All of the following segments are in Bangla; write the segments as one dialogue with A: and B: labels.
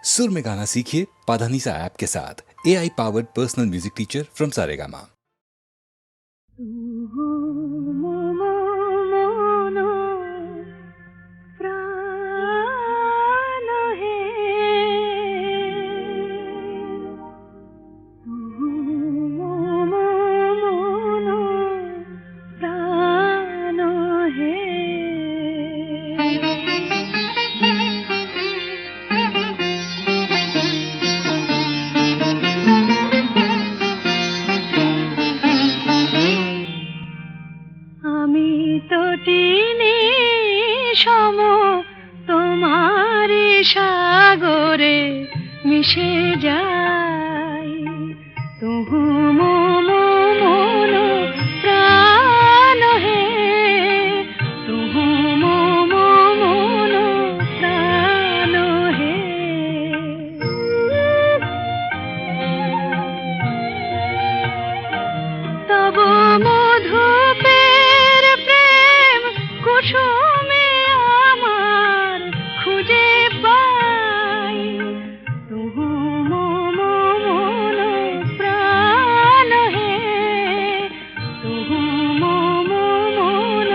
A: सुर में गाना सीखिए पाधानीसा ऐप के साथ। AI powered personal music teacher from Saregama.
B: সাগরে মিশে যাই তুহু মম মন প্রাণ হে তুহু মম মন প্রাণ হে তব মধুপের প্রেম কুসুমে আমার খুঁজে পাই তুহু মম মন প্রাণ হে তুহু মম মন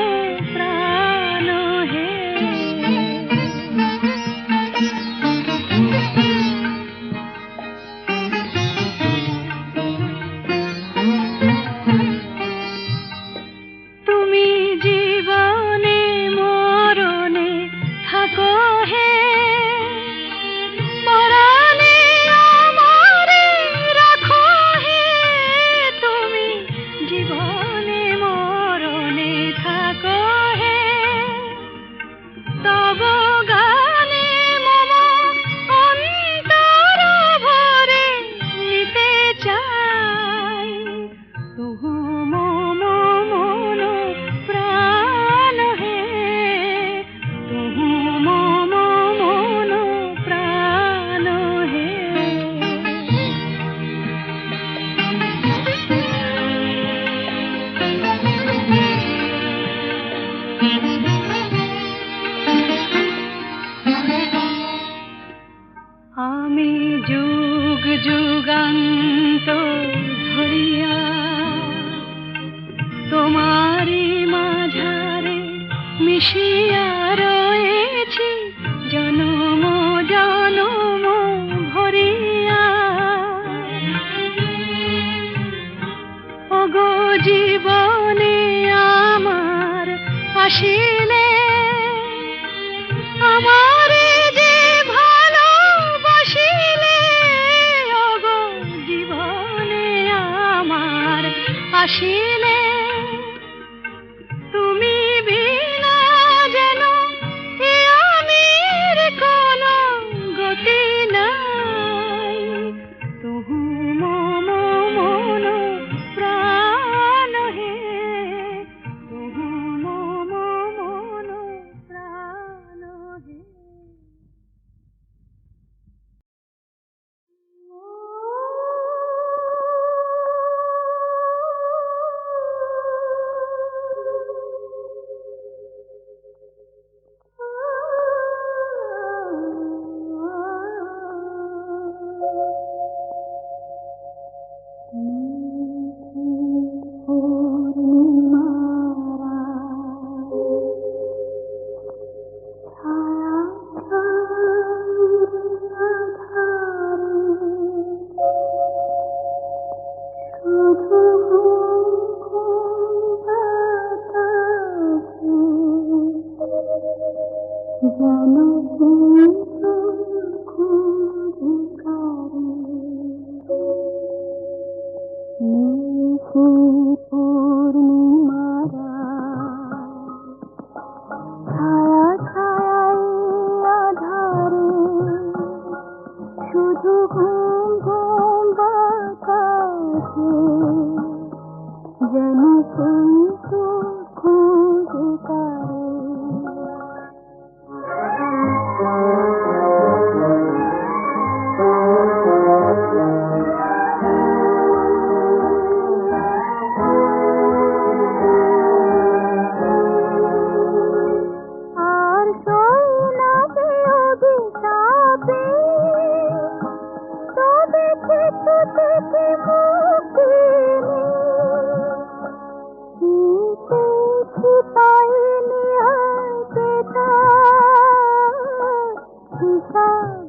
B: প্রাণ হে তুমি জীবনে মরণে থাকো হে পরাণে আমারে রাখো হে তুমি জীবনে মরণে থাকো হে তব গানে মম অন্তর ভরে নিতে চাই তুহু মম মন প্রাণ হে তুহু মম মন প্রাণ হে আমি যুগ যুগান্ত ধরিয়া তোমারি মাঝারে মিশিয়া রয়েছি জনম জনম ভরিয়া ওগো জীবনে আমার আসিলে আমারে যে ভালোবাসিলে ওগো জীবনে আমার আসিলে তুমি বিনা যেন এ আমির কোনো গতি নাই তুহু মম মন প্রাণ হে তুহু মম মন প্রাণ হে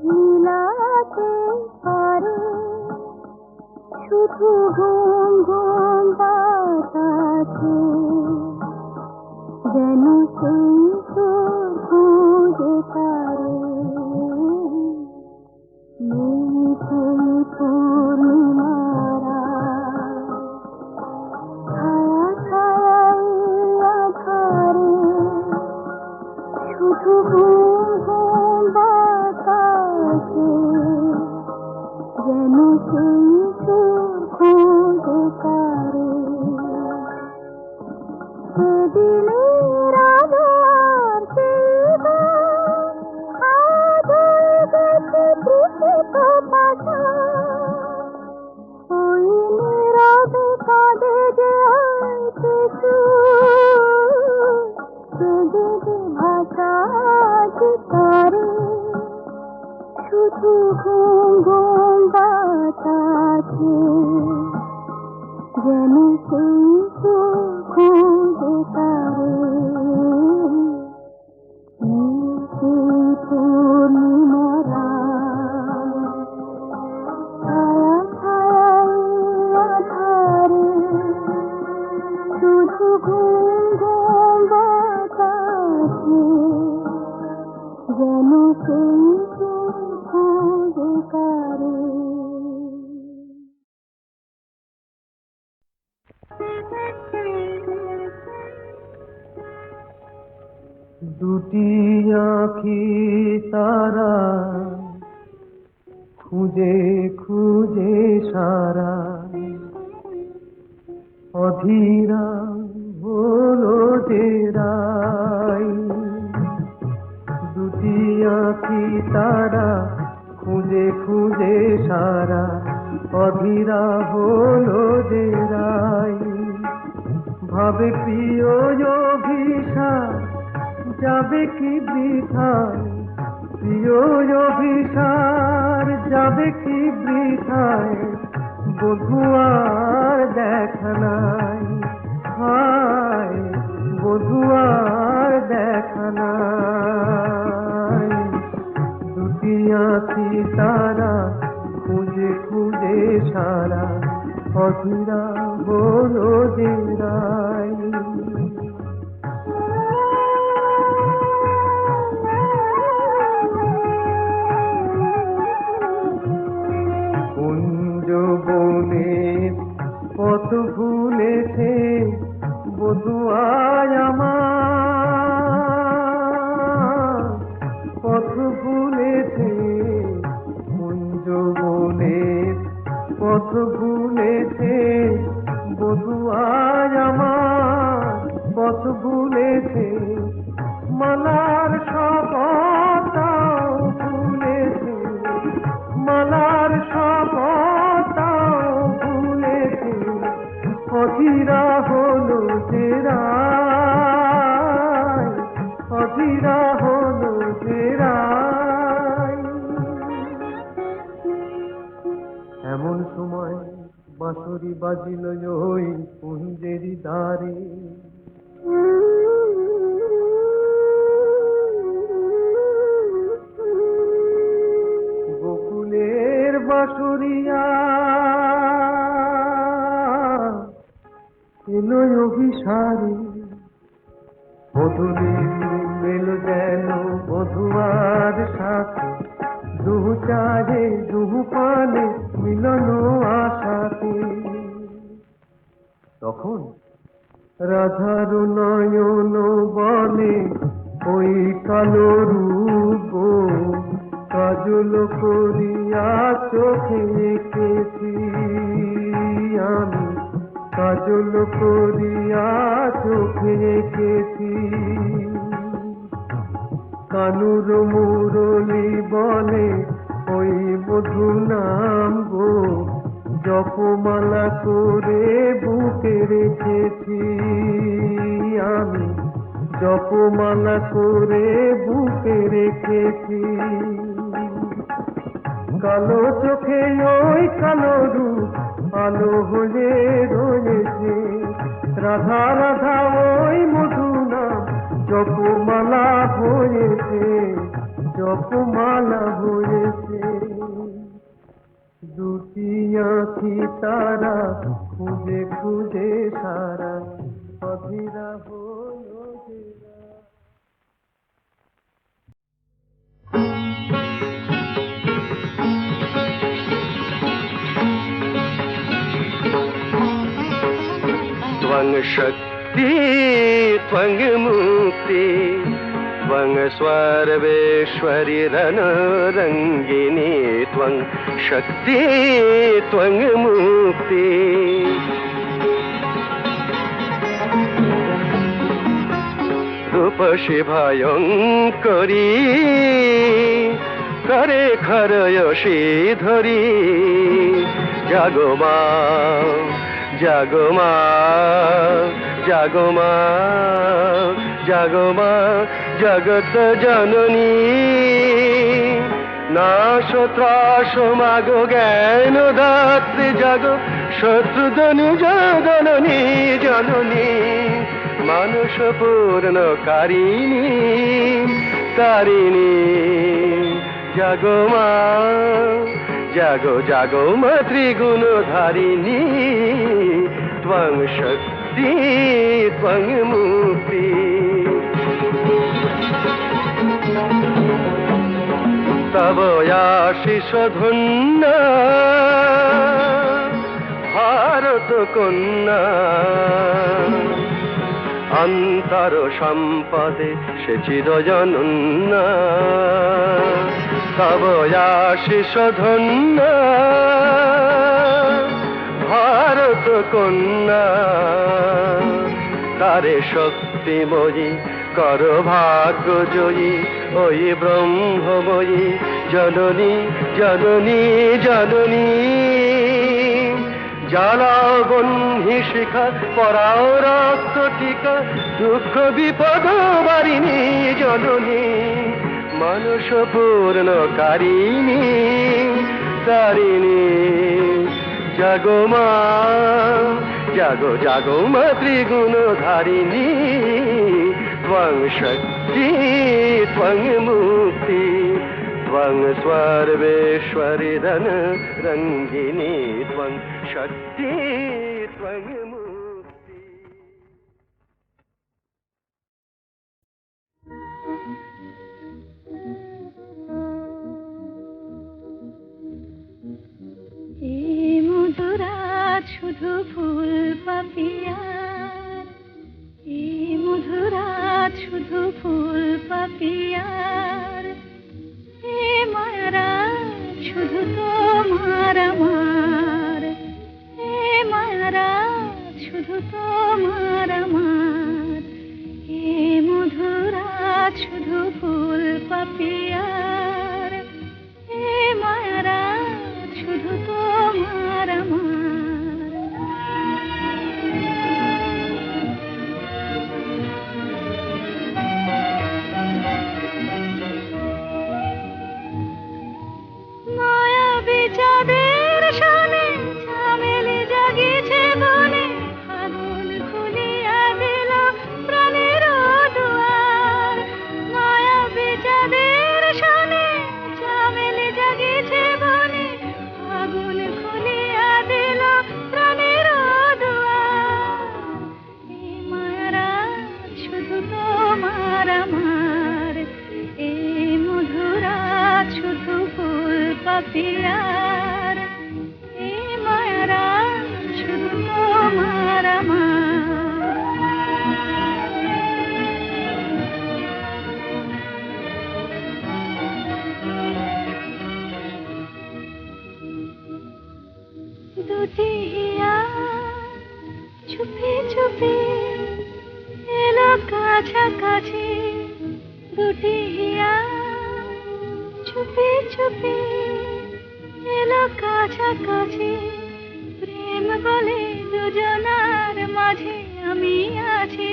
B: মিলাতে পারে শুধু ঘুম ঘুম বাতাসে যেন সেই সুর খুঁজে পারে নেই সেই পূর্ণিমারা ছায়া ছায়াই আধারে শুধু ঘুম ঘুম বাতাসে যেন সেই সুর খুঁজে পারে সেদিনের আধার সেবার আজ হয়ে গেছে তৃষিত পাতা ওই নীরবে কাঁদে যে হয়তো কেঁদে যে ভাষা আজ তারে শুধু ঘুম ঘুম বাতাসে যেন সেই সুর খুঁজে পারে সেই পূর্ণিমারা ছায়া ছায়াই আধারে শুধু ঘুম ঘুম বাতাসে যেন সেই সুর খুঁজে পারে
C: দুটি আঁখি তারা খুঁজে খুঁজে সারা অধীরা হলো যে রাই দুটি আঁখি তারা খুঁজে খুঁজে সারা অধীরা হলো যে রাই ভাবে প্রিয় অভিশাপ যাবে কি বৃথায় প্রিয় অভিসার যাবে কি বৃথায় বধুয়ার দেখা নাই হায় বধুয়ার দেখা নাই দুটি আঁখি তারা খুঁজে খুঁজে সারা অধীরা হলো যে রাই বনের পথ ভুলেছে বধুয়ায় আমার পথ ভুলেছে কুঞ্জ বনের পথ ভুলেছে বধুয়ায় আমার পথ ভুলেছে মালার শপথটাও ভুলেছে মালার শপথটাও ভুলেছে অধীরা হলো যে রাই অধীরা হলো যে রাই এমন সময় বাঁশরি বাজিল ওই কুঞ্জেরি দ্বারে গোকুলের বাঁশরিয়া এলো অভিসারে বধূলি মেলো যেন বধুয়ার সাথে দুহু চারে দুহু পানে মিলন আশাতে তখন রাধার নয়ন বলে ওই কালো রূপ কাজল করিয়া চোখে এঁকেছি আমি কাজল করিয়া চোখে এঁকেছি কানুর মুরলি বলে ওই মধু নাম গো জপমালা করে বুকে রেখেছি আমি জপমালা করে বুকে রেখেছি কালো চোখে ওই কালো রূপ আলো হয়ে রয়েছে রাধা রাধা ওই মধু নাম জপমালা হয়েছে জপমালা হয়েছে দুটি আঁখি তারা খুঁজে খুঁজে সারা অধীরা হলো যে রাত।
D: त्वं शक्ति त्वं मुक्ति त्वं सर्वेश्वरि रणरङ्गिनी त्वं शक्ति त्वं मुक्ति रूपसि भयङ्करी करे खरयसि धरी जागो मा जागो मा जागो मा जागो मा जगत जननी नाश त्रास मागो ज्ञान दात्री जागो शत्रुधनु जगननी जननी मानुष पूर्ण कारिणी तारिणी जागो मा जागो जागो मा त्रिगुणधारिणी त्वं शक्ति त्वं मुक्ति तव आशीष धन्य भारत कन्या अंतर सम्पदे से चिरजनन्या तव आशीष धन्य भारत कन्या तारे शक्तिमयी कर भाग्य जयी ओई ब्रह्ममयी जननी जननी जननी জ্বালাও বহ্নি শিখা পরাও রক্ত টিকা দুঃখ বিপদ বারিণী জননী মানস পূর্ণ কারিণী তারিণী জাগো মা জাগো জাগো মা ত্রিগুণধারিণী ত্বং শক্তি ত্বং মুক্তি त्वं सर्वेश्वरि रणरङ्गिनी त्वं शक्ति त्वं मुक्ति
B: এই মধুরাত শুধু ফুল পাপিয়ার এই মধুরাত শুধু ফুল পাপিয়ার এ মায়ারা শুধু তোমার আমার এ মায়ারা শুধু তোমার আমার এ মধুরাত শুধু ফুল পাপিয়ার এ মায়ারা শুধু তোমার আমার মায়াবী চাঁদের সনে ঝামেলি জাগিছে বনে আগুন খুলিয়া দিল প্রাণের দুয়ার মায়াবী চাঁদের সনে ঝামেলি জাগিছে বনে আগুন খুলিয়া দিল প্রাণের দুয়ার এই মায়ারা শুধু তোমার আমার এই মধুরাত শুধু ফুল পাপিয়ার এই মায়ারা শুধু তোমার আমার দুটি হিয়া চুপি চুপি এলো কাছাকাছি দুটি হিয়া চুপি চুপি এলো কাছাকাছি প্রেম বলে দুজনার মাঝে আমি আছি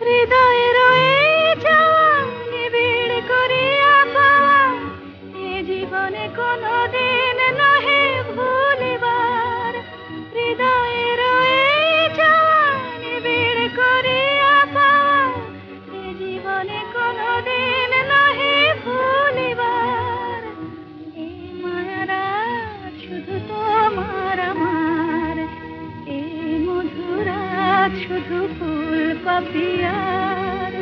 B: হৃদয়ে রয়ে যাওয়া নিবিড় করিয়া পাওয়া এ জীবনে কোনোদিন নহে ভুলিবার হৃদয়ে রয়ে যাওয়া নিবিড় করিয়া পাওয়া এ জীবনে কোনোদিন নহে ভুলিবার পাপিয়ার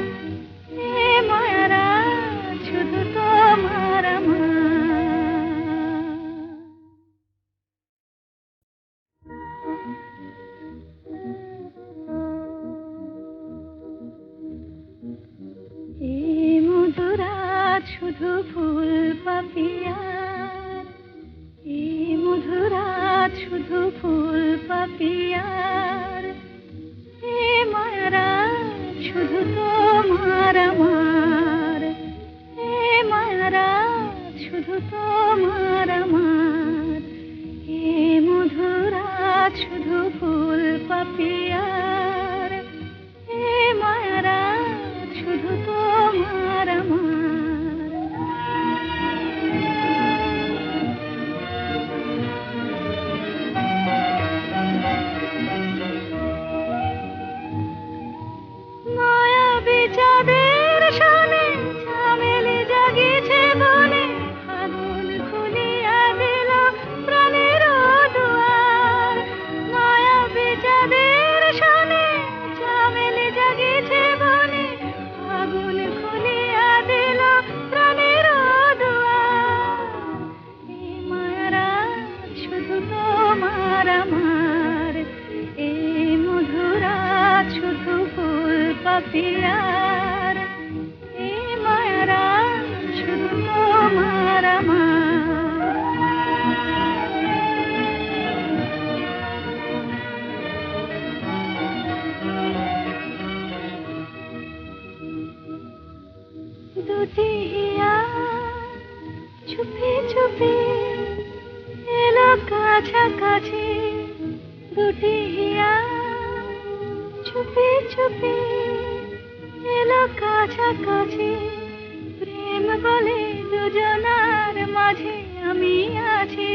B: এ মায়ারা শুধু তোমার আমার এই মধুরাত শুধু ফুল পাপিয়ার এই মধুরাত শুধু ফুল পাপিয়ার এ মায়ারা শুধু তোমার আমার এ মায়ারা শুধু তোমার আমার এ মধুরাত শুধু ফুল পাপিয়ার এ মায়ারা শুধু তোমার আমার মায়াবী চাঁদের সনে ঝামেলি জাগিছে বনে আগুন খুলিয়া দিল প্রাণের দুয়ার মায়াবী চাঁদের সনে ঝামেলি জাগিছে বনে আগুন খুলিয়া দিল প্রাণের দুয়ার এই মায়ারা শুধু তোমার আমার এই মধুরাত শুধু ফুল পাপিয়ার এই মায়ারা শুধু তোমার আমার দুটি হিয়া চুপি চুপি এলো কাছাকাছি দুটি হিয়া চুপি চুপি এলো কাছাকাছি প্রেম বলে দুজনার মাঝে আমি আছি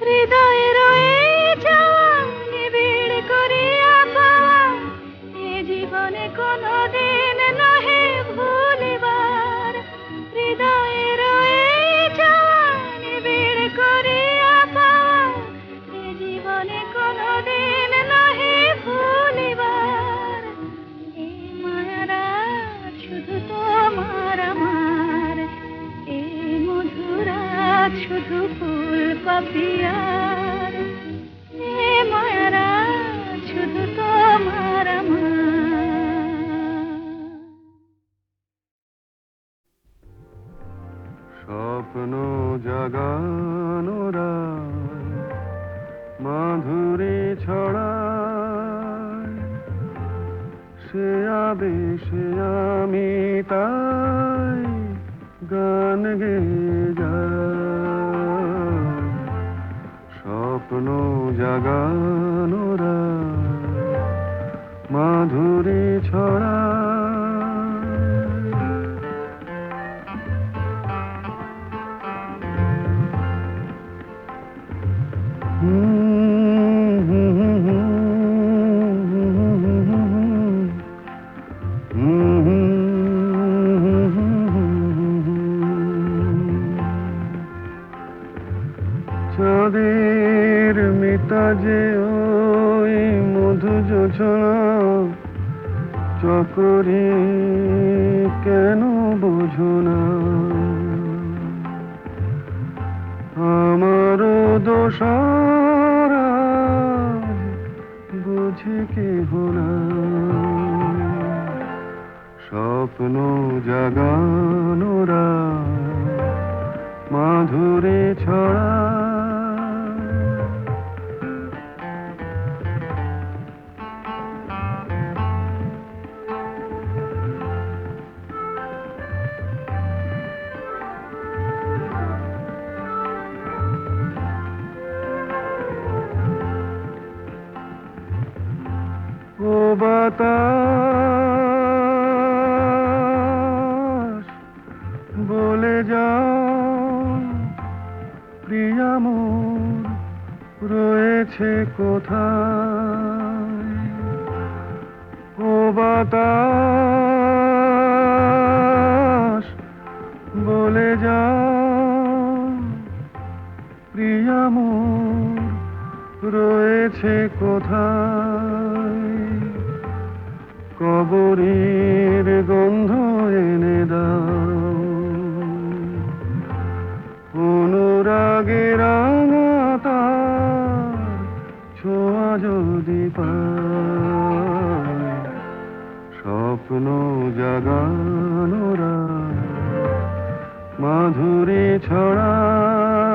B: হৃদয়ে রয়ে যাওয়া নিবিড় করিয়া পাওয়া এ জীবনে কোনোদিন নহে ভুলিবার হৃদয়ে রয়ে যাওয়া নিবিড় করিয়া পাওয়া এ জীবনে কোনোদিন নহে ভুলিবার এই মায়ারা শুধু তোমার আমার এই মধুরাত শুধু ফুল পাপিয়ার এ মায়ারা শুধু তোমার আমার
C: স্বপ্ন জাগানোরা মাধুরী ছড়ায় সে আবেশে আমি তাই গান গেয়ে যাই স্বপ্ন জাগানোরা মাধুরী ছড়ায় চাঁদের মিতাজে ওই মধু যোছনা চকরি কেন বোঝো না আমারও দোষারা বুঝি কেহ না স্বপ্ন জাগানোরা মাধুরী ছড়া ও বাতাস বলে যাও প্রিয়া মোর রয়েছে কোথায় ও বাতাস বলে যাও প্রিয়া মোর রয়েছে কোথায় নগরীর গন্ধ এনে দাও, অনুরাগে রাঙা তার ছোঁয়া যদি পায়, স্বপ্ন জাগানোরা মাধুরী ছড়ায়,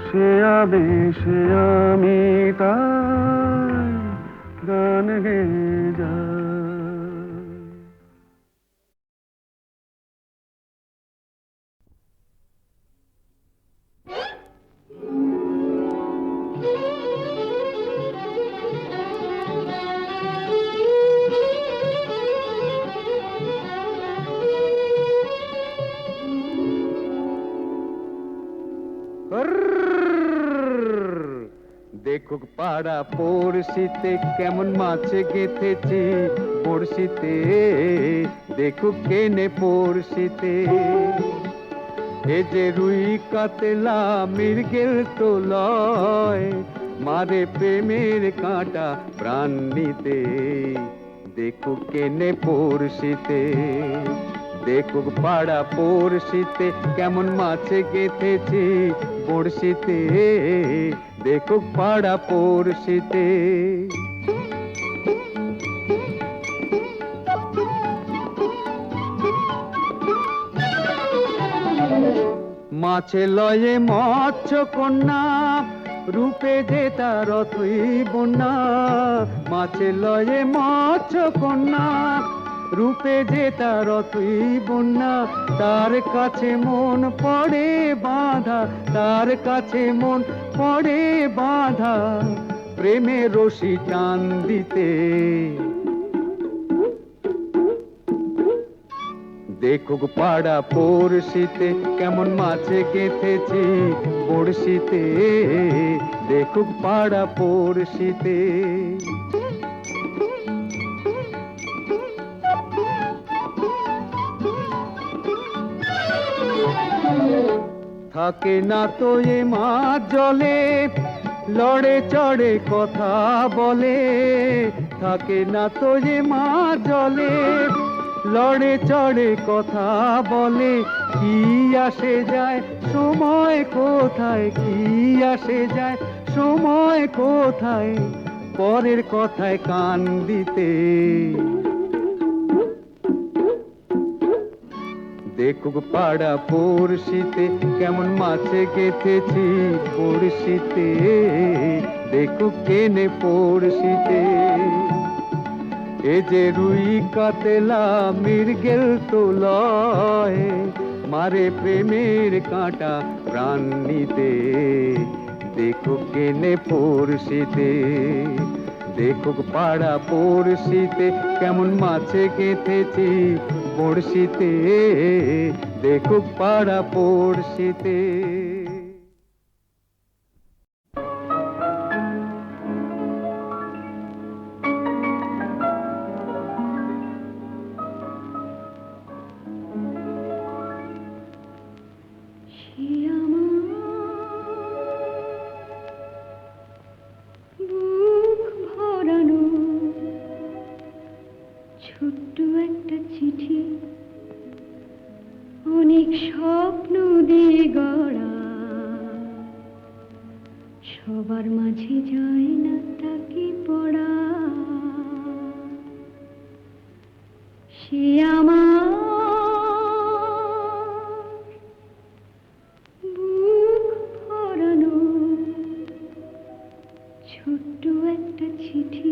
C: সে আবেশে আমি তাই গান গেয়ে যাই।
D: দেখুক পাড়া পড়শিতে কেমন মাছে গেঁথেছি পড়শিতে, দেখুক কেনে পড়শিতে, এ যে রুই কাতলা মৃগেল তো লয়, মারে প্রেমের কাঁটা প্রাণ নিতে, দেখুক কেনে পড়শিতে, দেখুক পাড়া পড়শিতে কেমন মাছে গেঁথেছি বড়শিতে, দেখুক পাড়া পড়শিতে। মাছে লয়ে মৎস্য কন্যা, রূপে যে তার অথই বন্যা, মাছে লয়ে মৎস্য কন্যা, রূপে যে তার অথই বন্যা, তার কাছে মন পড়ে বাঁধা, তার কাছে মন পড়ে বাঁধা, প্রেমের রশি টান দিতে, দেখুক পাড়া পড়শিতে কেমন মাছে গেঁথেছি বড়শিতে, দেখুক পাড়া পড়শিতে। থাকে না তো এ মাছ জলে, লড়ে চড়ে কথা বলে, থাকে না তো এ মাছ জলে, লড়ে চড়ে কথা বলে, কি আসে যায় সময় কোথায়, কি আসে যায় সময় কোথায়, পরের কথায় কান দিতে, দেখুক পাড়া পড়শিতে কেমন মাছে গেঁথেছি পড়শিতে, দেখুক কেনে পড়শিতে, এ যে রুই কাতলা মৃগেল তো লয়, মারে প্রেমের কাঁটা প্রাণ নিতে, দেখুক কেনে পড়শিতে, দেখুক পাড়া পড়শিতে কেমন মাছে গেঁথেছি বড়শিতে, দেখুক পাড়া পড়শিতে।
B: ছোট্ট একটা চিঠি, অনেক স্বপ্ন দিয়ে গড়া, সবার মাঝে যায় না তাকে পড়া, সে আমার বুক ভরানো ছোট্ট একটা চিঠি।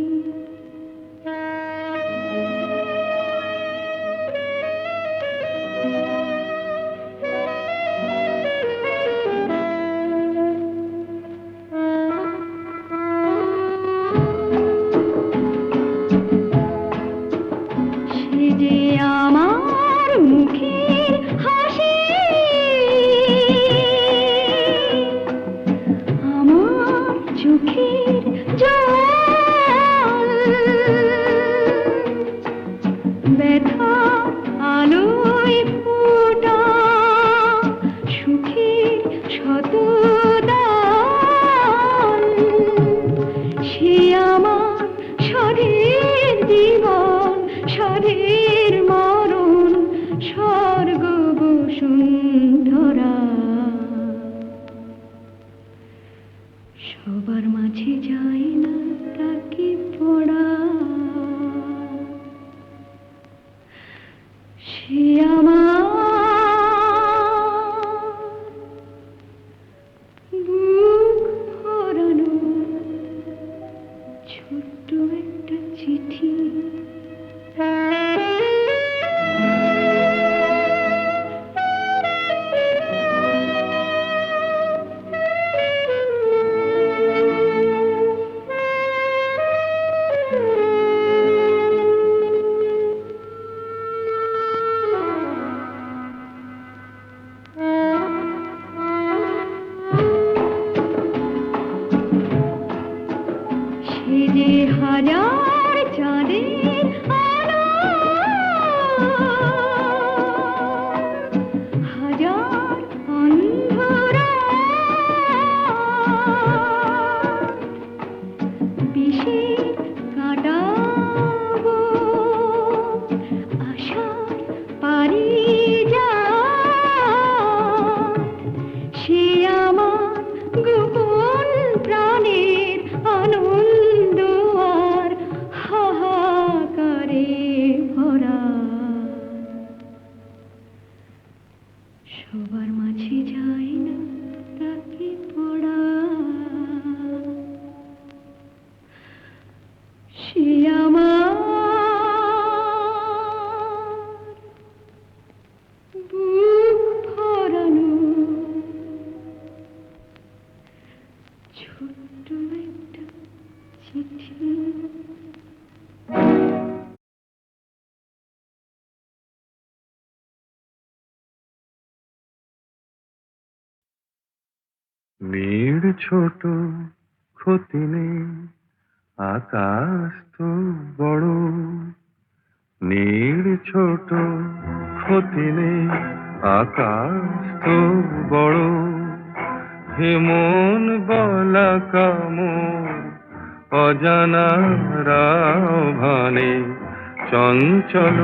B: চোখের জল সবার মাঝে যায় না তাকে পড়া, সে আমার বুক ভরানো ছোট্ট একটা চিঠি। সে যে হাজার চাঁদের আলো, হাজার অন্ধরা, বিষে কাটাবো আশার পারিজাত। সে আমার গোপন প্রাণের আনন্দ আর হাহাকারে ভরা। সবার মাঝে যায় না তাকে পড়া, সে আমার বুক ভরানো ছোট্ট একটা চিঠি।
C: নীড় ছোট ক্ষতি নেই, আকাশ তো বড়। নীড় ছোট ক্ষতি নেই, আকাশ তো বড়। হেমন গলা কামড় অজানা রাভানে, চঞ্চল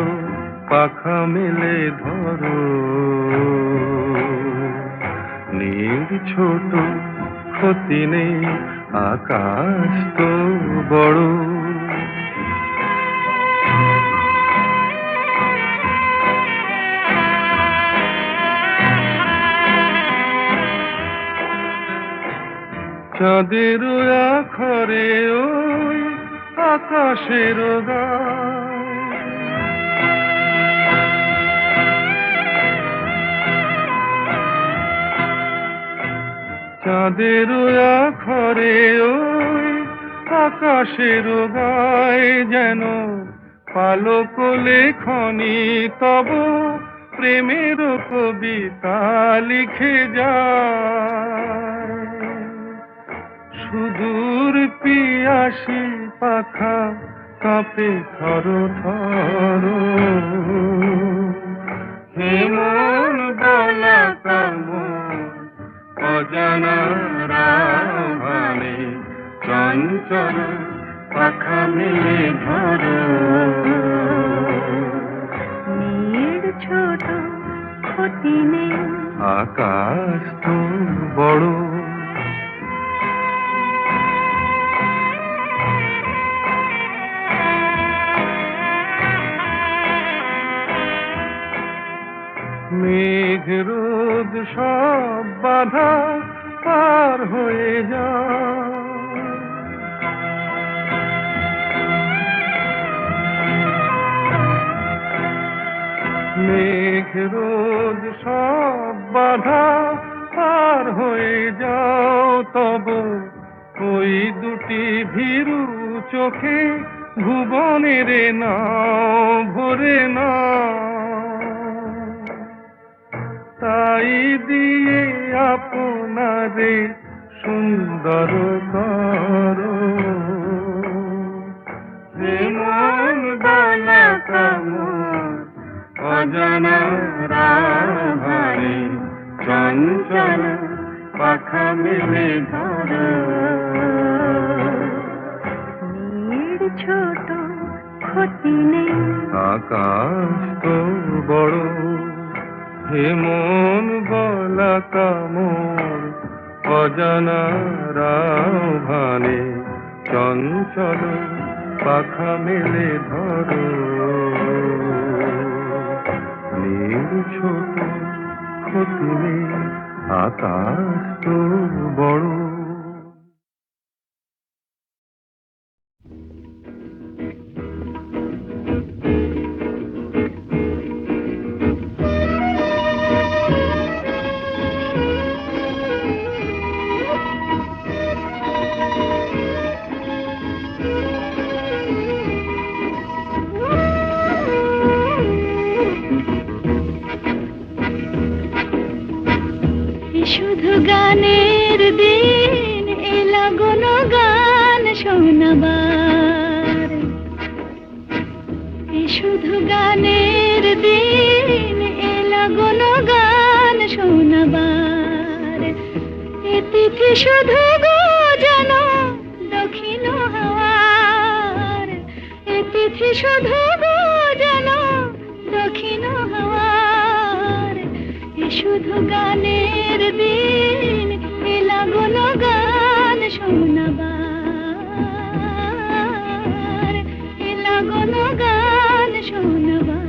C: পাখা মেলে ধরো। নীড় ছোট ক্ষতি নেই, আকাশ তো বড়। চাঁদের আখরে ওই আকাশের গায়, চাঁদের আখরে ওই আকাশের গায়, যেন পালক লেখনি তব প্রেমের কবিতা লিখে যায়। সুদূর পিয়াসী পাখা কাঁপে থর থর, হেমন গলা কামড় অজানা রাভানে, চঞ্চল পাখা মেলে ধরো।
B: নীড় ছোট ক্ষতি নেই,
C: আকাশ তো বড়। মেঘ রোদ সব বাধা পার হয়ে যায়, মেঘ রোদ সব বাধা পার হয়ে যাও। তব ওই দুটি ভীরু চোখে ভুবনের নাও ভরে না, তাই দিয়ে আপনারে সুন্দর করো। হেমন গলা কামড় অজানা রাভানে, চঞ্চল পাখা মেলে ধরো।
B: নীড় ছোট ক্ষতি নেই,
C: আকাশ তো বড়। হেমন গলা কামড় অজানা রাভানে চঞ্চল পাখা মেলে ধরো নীল ছোট ক্ষতি নেই আকাশ তো বড়।
B: শুধু গানের দিন এলা গণ গান শোনাবার, শুধু গানের দিন এলা গণ গান শোনাবার। এ তিথি শুধু গো যেন দক্ষিণ হাওয়ার, এ তিথি শুধু গো যেন দক্ষিণ হাওয়ার। শুধু গানের দিন এলা গণ গান শোনাবার, এলা গণ গান শোনাবার।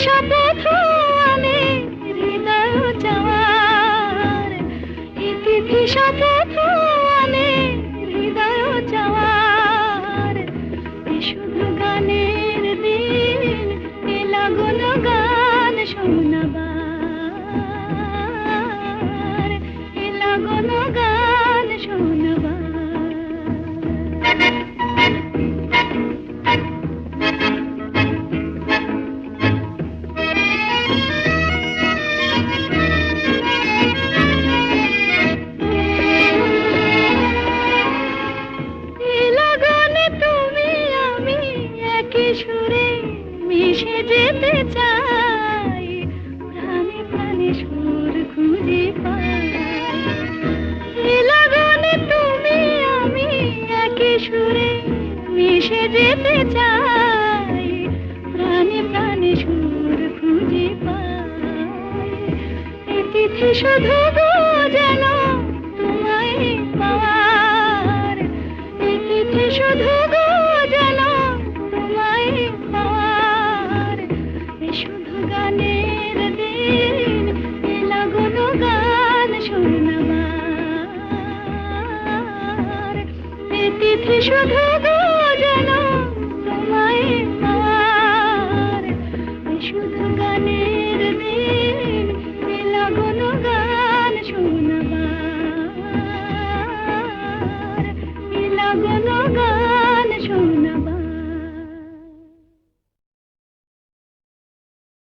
B: শপথ আনে হৃদয় চাওয়ার, তিথি শপথ আনে হৃদয় চাওয়ার। শুধু গানের দিন এলা গণ গান শোনাবার, এলা গণ গান শোনাবার। সুরে মিশে যেতে চাই, প্রাণে প্রাণে সুর খুঁজে পাই। লগনে তুমি আমি একই সুরে মিশে যেতে চাই, প্রাণে প্রাণে সুর খুঁজে পাই। এ তিথি শুধু গো যেন তোমায় পাওয়ার, এ তিথি শুধু গো যেন পাওয়ার। শুধু গানের দিন এলা গণ গান শোনাবার, এ তিথি শুধু গো যেন